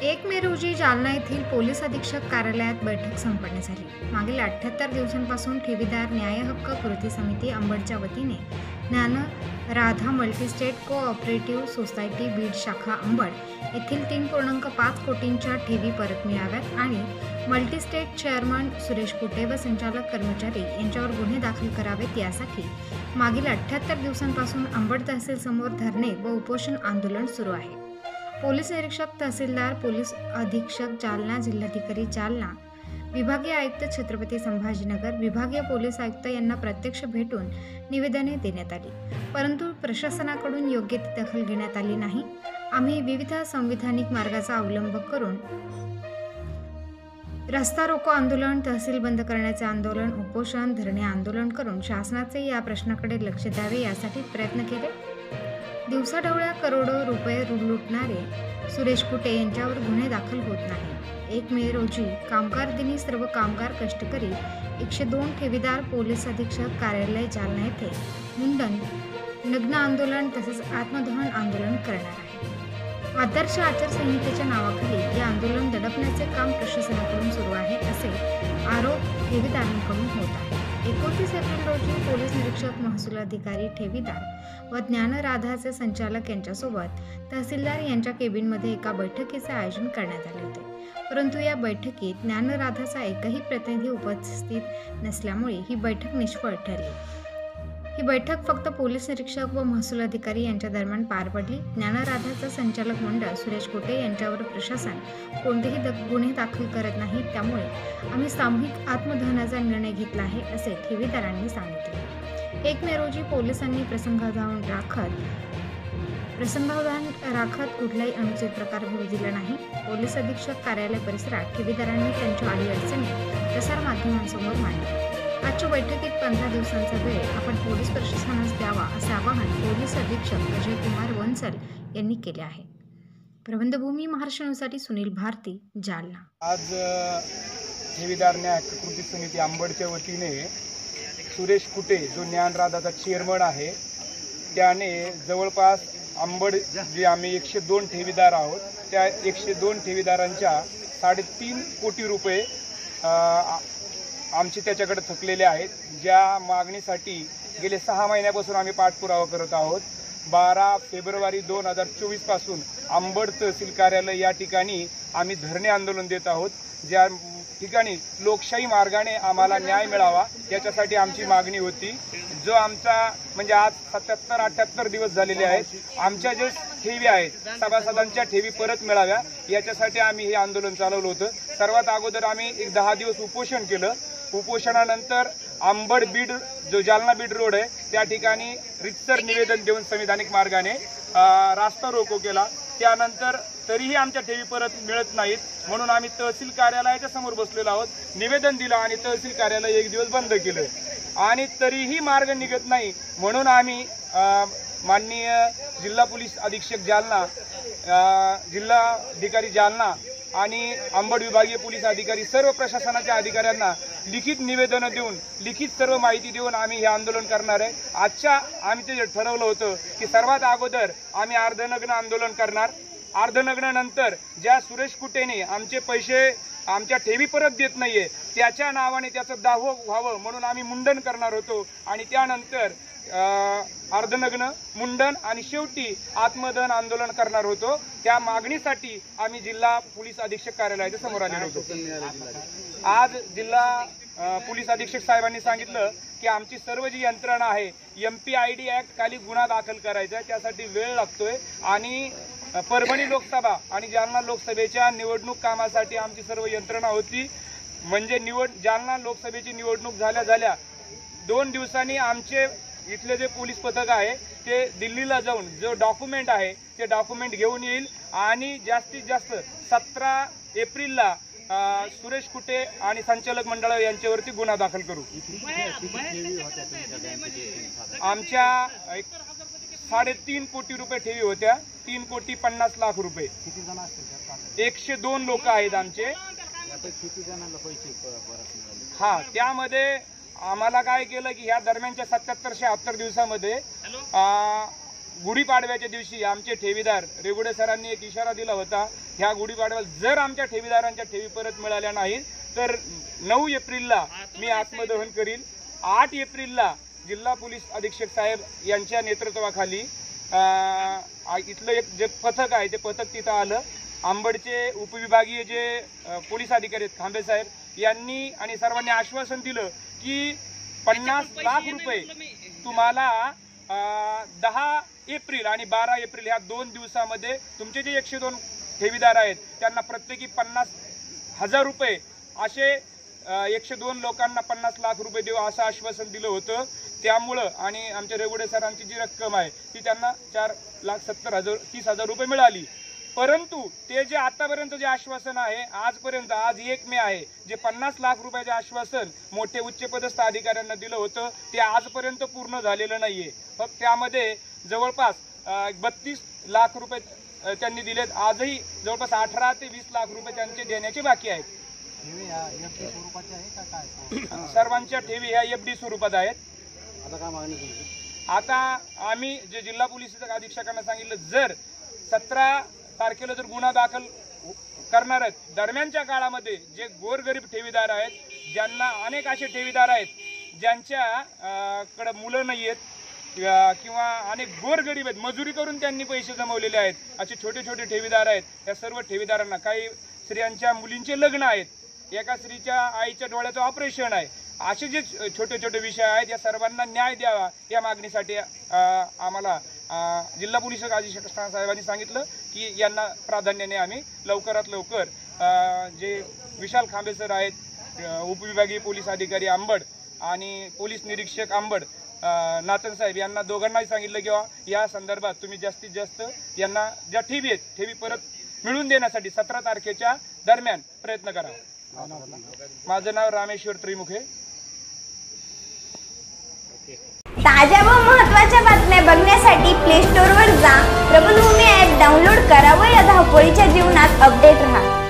1 मे रोजी जालना येथील पोलीस अधीक्षक कार्यालयात बैठक संपन्न झाली। मागील 78 दिवसांपासून ठेवीदार न्याय हक्क कृती समिती अंबडच्या वतीने ज्ञान Radha multi-state cooperative society Beed शाखा अंबड येथील 3.5 कोटींच्या ठेवी परत मिळाव्यात आणि मल्टीस्टेट चेअरमन सुरेश कुटे व संचालक कर्मचारी यांच्यावर गुन्हे दाखल करावेत यासाठी मागील 78 दिवसांपासून अंबड तहसील समोर धरणे व उपोषण आंदोलन सुरू आहे। पोलीस निरीक्षक तहसीलदार पोलीस अधीक्षक जालना जिल्हाधिकारी जालना विभागीय आयुक्त छत्रपती संभाजीनगर विभागीय पोलीस आयुक्त यांना प्रत्यक्ष भेटून निवेदने देण्यात आली, परंतु प्रशासनाकडून योग्य ती दखल घेण्यात आली नाही। आम्ही विविध संविधानिक मार्गाचा अवलंब करून रस्ता रोको आंदोलन, तहसील बंद करण्याचे आंदोलन, उपोषण, धरणे आंदोलन करून शासनाचे या प्रश्नाकडे लक्ष द्यावे यासाठी प्रयत्न केले। दिवसाढवळ्या करोडो रुपये लुटणारे सुरेश कुटे यांच्यावर गुन्हे दाखल होत नाही। 1 मे रोजी कामगार दिनी सर्व कामगार कष्टकरी 102 ठेवीदार पोलीस अधीक्षक कार्यालय जालना येथे मुंडन, नग्न आंदोलन तसेच आत्मदहन आंदोलन करणार आहे। आदर्श आचारसंहितेच्या नावाखाली हे आंदोलन दडपण्याचे काम प्रशासनाकडून सुरू आहे असे आरोप ठेवीदारांकडून होत आहे। 29 एप्रिल रोजी पोलीस निरीक्षक, महसूल अधिकारी, ठेवीदार व ज्ञानराधाचे संचालक यांच्यासोबत तहसीलदार यांच्या केबिनमध्ये एका बैठकीचे आयोजन करण्यात आले होते, परंतु या बैठकीत ज्ञानराधाचा एकही प्रतिनिधी उपस्थित नसल्यामुळे ही बैठक निष्फळ ठरली। ही बैठक फक्त पोलीस निरीक्षक व महसूल अधिकारी यांच्या दरम्यान पार पडली। ज्ञानराधाचा संचालक मंडळ सुरेश कुटे यांच्यावर प्रशासन कोणतेही गुन्हे दाखल करत नाही, त्यामुळे आम्ही सामूहिक आत्मदहनाचा निर्णय घेतला आहे असे ठेवीदारांनी सांगितले। 1 मे रोजी पोलिसांनी प्रसंगावधान राखत कुठलाही अनुचित प्रकार होऊ दिला नाही। पोलीस अधीक्षक कार्यालय परिसरात ठेवीदारांनी त्यांच्या अडीअडचणी प्रसार माध्यमांसमोर मांडल्या। आजच्या बैठकीत 15 दिवसांचा वेळ आपण पोलीस प्रशासनास द्यावा असे आवाहन पोलीस अधीक्षक अजय कुमार वंसल यांनी केले आहे। प्रबंधभूमी महाराष्ट्र न्यूजसाठी सुनील भारती, जालना। आज ठेवीदार न्याय हक्क कृती समिती अंबडच्या वतीने सुरेश कुटे जो ज्ञानराधाचा चेअरमन आहे त्याने जवळपास अंबड जे आम्ही 102 ठेवीदार आहोत त्या 102 ठेवीदारांच्या 3.5 कोटी रुपये आमचे त्याच्याकडे थकलेले आहेत, ज्या मागणीसाठी गेले 6 महिन्यापासून आम्ही पाठपुरावा करत आहोत। 12 फेब्रुवारी 2024 पासून अंबड तहसील कार्यालय या ठिकाणी आम्ही धरणे आंदोलन देत आहोत, ज्या ठिकाणी लोकशाही मार्गाने आम्हाला न्याय मिळावा याच्यासाठी आमची मागणी होती। जो आमचा म्हणजे आज 77-78 दिवस झालेले आहेत, आमच्या जे ठेवी आहेत सभासदांच्या ठेवी परत मिळाव्या याच्यासाठी आम्ही हे आंदोलन चालवलं होतं। सर्वात अगोदर आम्ही 10 दिवस उपोषण केलं। उपोषणानंतर अंबड बीड जो जालना बीड रोड आहे त्या ठिकाणी रितसर निवेदन देऊन संविधानिक मार्गाने रास्ता रोको केला। त्यानंतर तरीही आमच्या ठेवी परत मिळत नाहीत म्हणून आम्ही तहसील कार्यालयाच्या समोर बसलेलो आहोत, निवेदन दिलं आणि तहसील कार्यालय 1 दिवस बंद केलं आणि तरीही मार्ग निघत नाही म्हणून आम्ही माननीय जिल्हा पोलीस अधीक्षक जालना, जिल्हाधिकारी जालना आणि अंबड विभागीय पोलीस अधिकारी सर्व प्रशासनाच्या अधिकाऱ्यांना लिखित निवेदन देऊन लिखित सर्व माहिती देऊन आम्ही हे आंदोलन करणार आहे। आम्ही ते ठरवलं होतं की सर्वात अगोदर आम्ही अर्धनग्न आंदोलन करणार। अर्धनग्न नंतर ज्या सुरेश कुटेने आमचे पैसे आमच्या ठेवी परत देत नाहीये त्याच्या नावाने त्याचं दाहो व्हावं म्हणून आम्ही मुंडन करणार होतो आणि त्यानंतर अर्धनग्न, मुंडन आणि शेवटी आत्मदहन आंदोलन करणार होतो। त्या मागणीसाठी आम्ही जिल्हा पोलीस अधीक्षक कार्यालयाच्या समोर आलेलो होतो। आज जिल्हा पोलीस अधीक्षक साहेबांनी सांगितलं की आमची सर्व जी यंत्रणा आहे MPID ऍक्ट खाली गुन्हा दाखल करायचा आहे, त्यासाठी वेळ लागतोय आणि परभणी लोकसभा आणि जालना लोकसभेच्या निवडणूक कामासाठी आमची सर्व यंत्रणा होती। म्हणजे जालना लोकसभेची निवडणूक झाल्या 2 दिवसांनी आमचे इथले जे पोलीस पथक आहे ते दिल्लीला जाऊन जो डॉक्युमेंट आहे ते डॉक्युमेंट घेऊन येईल आणि जास्तीत जास्त 17 एप्रिलला सुरेश कुटे आणि संचालक मंडळ यांच्यावरती गुन्हा दाखल करू। आमच्या 3.5 कोटी रुपये ठेवी होत्या, 3,50,00,000 रुपये। 102 लोक आहेत आमचे। हा, त्यामध्ये आम्हाला काय केलं की ह्या दरम्यानच्या 77-76 दिवसामध्ये गुढीपाडव्याच्या दिवशी आमचे ठेवीदार रेगुडे सरांनी एक इशारा दिला होता, ह्या गुढीपाडव्याला जर आमच्या ठेवीदारांच्या ठेवी परत मिळाल्या नाहीत तर 9 एप्रिलला मी आत्मदहन करील. 8 एप्रिलला जिल्हा पोलीस अधीक्षक साहेब यांच्या नेतृत्वाखाली इथलं एक जे पथक आहे ते पथक तिथं आलं. अंबडचे उपविभागीय जे पोलीस अधिकारी आहेत खांबे साहेब यांनी आणि सर्वांनी आश्वासन दिलं की 50 लाख रुपये तुम्हाला 10 एप्रिल आणि 12 एप्रिल ह्या 2 दिवसामध्ये तुमचे जे 102 ठेवीदार आहेत त्यांना प्रत्येकी 50,000 रुपये असे 102 लोकांना 50 लाख रुपये देऊ असं आश्वासन दिलं होतं. त्यामुळं आणि आमच्या रेगुडे सरांची जी रक्कम आहे ती त्यांना 4,70,030 रुपये मिळाली. परंतु ते जे आतापर्यंत जे आश्वासन आहे आजपर्यंत, आज 1 मे आहे, जे 50 लाख रुपयाचे आश्वासन मोठे उच्चपदस्थ अधिकाऱ्यांना दिलं होतं ते आजपर्यंत पूर्ण झालेलं नाहीये. फक्त त्यामध्ये जवळपास 32 लाख रुपये त्यांनी दिलेत. आजही जवळपास 18 ते 20 लाख रुपये त्यांचे देण्याचे बाकी आहेत. सर्वांच्या ठेवी ह्या एफडी स्वरूपात आहेत. आता आम्ही जे जिल्हा पोलीस अधीक्षकांना सांगितलं, जर 17 तारखेला जर गुन्हा दाखल करणार आहेत, दरम्यानच्या काळामध्ये जे गोरगरीब ठेवीदार आहेत, ज्यांना अनेक असे ठेवीदार आहेत ज्यांच्याकडे मुलं नाही आहेत किंवा अनेक गोरगरीब आहेत, मजुरी करून त्यांनी पैसे जमवलेले आहेत, असे छोटे छोटे ठेवीदार आहेत. या सर्व ठेवीदारांना, काही स्त्रियांच्या मुलींचे लग्न आहेत, एका स्त्रीच्या आईच्या डोळ्याचं ऑपरेशन आहे, असे जे छोटे छोटे विषय आहेत या सर्वांना न्याय द्यावा या मागणीसाठी आम्हाला जिल्हा पोलीस अधीक्षक साहेबांनी सांगितलं की यांना प्राधान्याने आम्ही लवकरात लवकर जे विशाल खांबे सर आहेत, उपविभागीय पोलीस अधिकारी अंबड आणि पोलीस निरीक्षक अंबड नातन साहेब यांना दोघांनाही सांगितलं की या संदर्भात तुम्ही जास्तीत जास्त यांना ज्या ठेवी आहेत ठेवी परत मिळवून देण्यासाठी 17 तारखेच्या दरम्यान प्रयत्न करावा. माझं नाव रामेश्वर त्रिमुखे. ताज्या व महत्त्वाच्या बातम्या बघण्यासाठी प्ले स्टोअरवर जा, प्रबलभूमी ॲप डाउनलोड करा व या धावपळीच्या जीवनात अपडेट राहा.